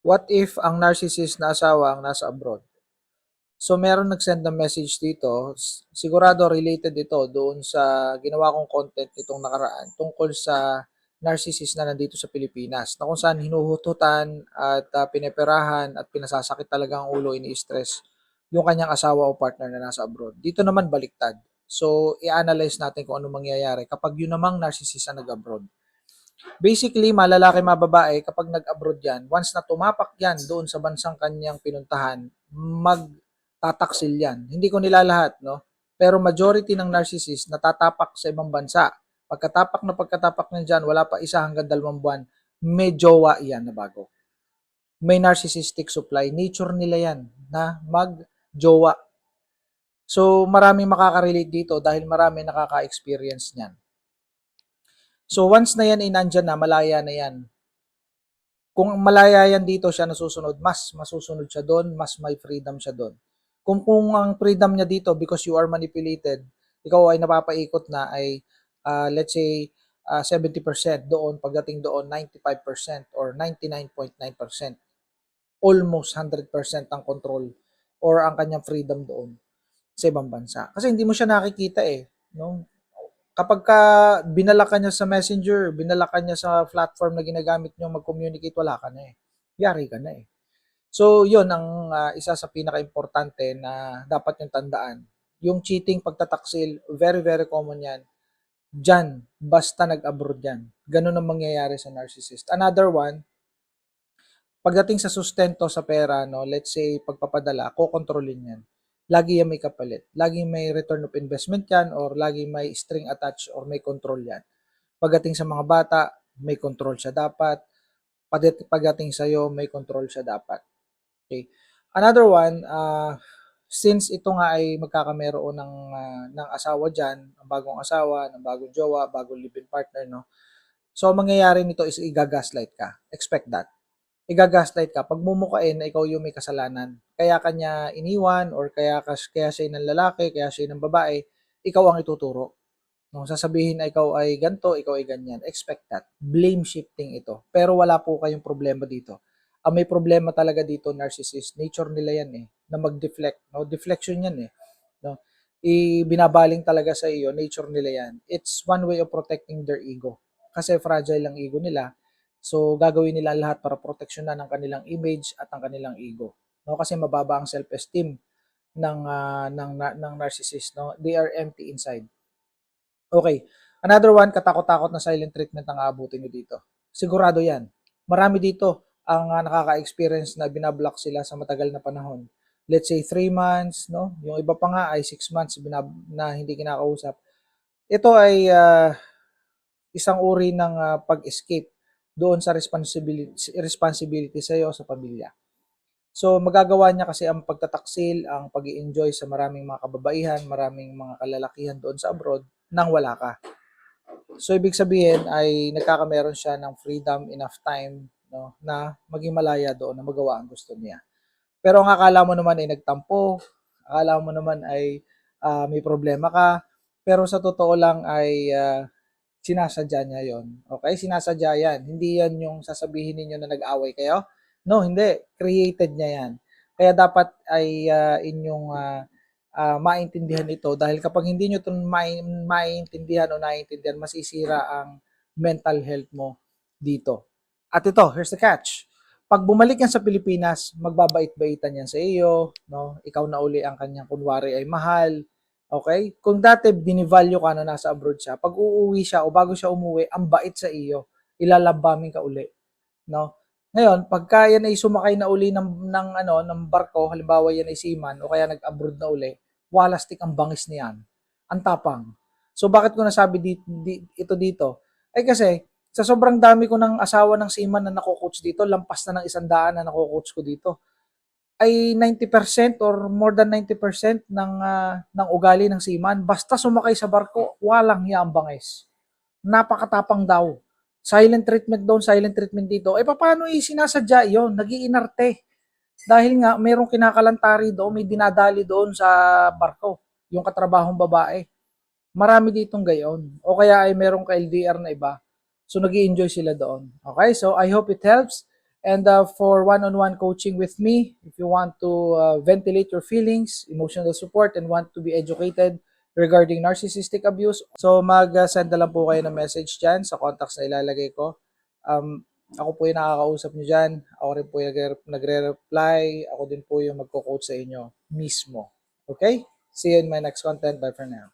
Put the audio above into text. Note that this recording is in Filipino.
What if ang narcissist na asawa ang nasa abroad? So meron nag-send ng message dito, sigurado related ito doon sa ginawa kong content itong nakaraan tungkol sa narcissist na nandito sa Pilipinas na kung saan hinuhututan at pineperahan at pinasasakit talaga ang ulo, ini-stress yung kanyang asawa o partner na nasa abroad. Dito naman baliktad. So i-analyze natin kung ano mangyayari kapag yun namang narcissist na nag-abroad. Basically, malalaki mababae, kapag nag-abroad yan, once na tumapak yan doon sa bansang kanyang pinuntahan, magtataksil yan. Hindi ko nila lahat, no? Pero majority ng narcissist natatapak sa ibang bansa. Pagkatapak na dyan, wala pa isa hanggang 2 buwan, may jowa yan na bago. May narcissistic supply. Nature nila yan na mag-jowa. So, marami makaka-relate dito dahil marami nakaka-experience niyan. So, once na yan ay nandyan na, malaya na yan. Kung malaya yan dito siya nasusunod, mas masusunod siya doon, mas may freedom siya doon. Kung ang freedom niya dito because you are manipulated, ikaw ay napapaikot na ay let's say 70% doon, pagdating doon 95% or 99.9%, almost 100% ang control or ang kanyang freedom doon sa ibang bansa. Kasi hindi mo siya nakikita eh, no? Kapag ka binala ka niya sa messenger, binala ka niya sa platform na ginagamit niyo mag-communicate, wala ka na eh. Yari ka na eh. So, yun ang isa sa pinaka-importante na dapat yung tandaan. Yung cheating, pagtataksil, very, very common yan. Diyan, basta nag-abroad yan. Ganun ang mangyayari sa narcissist. Another one, pagdating sa sustento sa pera, no, let's say pagpapadala, kokontrolin yan. Lagi yan may kapalit. Lagi may return of investment yan or lagi may string attached or may control yan. Pagdating sa mga bata, may control siya dapat. Pagdating sa iyo, may control siya dapat. Okay. Another one, since ito nga ay magkakameroon ng asawa diyan, ang bagong asawa, ng bagong jowa, bagong live-in partner, no. So, ang mangyayari nito is i-gaslight ka. Expect that. I-gaslight ka. Pagmumukain na ikaw yung may kasalanan. Kaya kanya iniwan or kaya siya ng lalaki, kaya siya ng babae, ikaw ang ituturo. No, sasabihin na ikaw ay ganto, ikaw ay ganyan. Expect that. Blame shifting ito. Pero wala po kayong problema dito. Ang may problema talaga dito, narcissist. Nature nila yan eh, na mag-deflect. No? Deflection yan eh. No? Binabaling talaga sa iyo, nature nila yan. It's one way of protecting their ego. Kasi fragile ang ego nila. So, gagawin nila lahat para proteksyonan ang kanilang image at ang kanilang ego. No? Kasi mababa ang self-esteem ng narcissist. No? They are empty inside. Okay. Another one, katakot-takot na silent treatment ang aabutin nyo dito. Sigurado yan. Marami dito ang nakaka-experience na binablock sila sa matagal na panahon. Let's say 3 months, no? Yung iba pa nga ay 6 months na hindi kinakausap. Ito ay isang uri ng pag-escape doon sa responsibility sa iyo sa pamilya. So magagawa niya kasi ang pagtataksil, ang pag-i-enjoy sa maraming mga kababaihan, maraming mga kalalakihan doon sa abroad nang wala ka. So ibig sabihin ay nagkakameron siya ng freedom, enough time, no, na maging malaya doon na magawa ang gusto niya. Pero ang akala mo naman ay nagtampo, akala mo naman ay may problema ka, pero sa totoo lang ay sinasadya niya yon. Okay? Sinasadya yan. Hindi yan yung sasabihin ninyo na nag-away kayo. No, hindi. Created niya yan. Kaya dapat ay inyong maintindihan ito dahil kapag hindi nyo ito maintindihan o naiintindihan, masisira ang mental health mo dito. At ito, here's the catch. Pag bumalik yan sa Pilipinas, magbabait-baitan yan sa iyo, no? Ikaw na uli ang kanyang kunwari ay mahal. Okay? Kung dati binivalue ka na nasa abroad siya, pag uuwi siya o bago siya umuwi, ang bait sa iyo, ilalabamin ka uli, no? Ngayon, pagka yan ay sumakay na uli ng barko, halimbawa yan ay seaman o kaya nag-abroad na uli, walastik ang bangis niyan. Ang tapang. So bakit ko nasabi ito dito? Ay kasi sa sobrang dami ko ng asawa ng seaman na nako-coach dito, lampas na ng 100 na nako-coach ko dito, ay 90% or more than 90% ng ugali ng seaman, basta sumakay sa barko, walang hiya ang bangis. Napakatapang daw. Silent treatment doon, silent treatment dito. Eh paano sinasadya yun? Nag-iinarte. Dahil nga, merong kinakalantari doon, may dinadali doon sa barko. Yung katrabahong babae. Marami ditong gayon. O kaya ay merong ka-LDR na iba. So, nag enjoy sila doon. Okay? So, I hope it helps. And for one-on-one coaching with me, if you want to ventilate your feelings, emotional support, and want to be educated regarding narcissistic abuse, so mag-send na lang po kayo ng message dyan sa contacts na ilalagay ko. Ako po yung nakakausap nyo dyan. Ako rin po yung nagre-reply. Ako din po yung magko-coach sa inyo mismo. Okay? See you in my next content. Bye for now.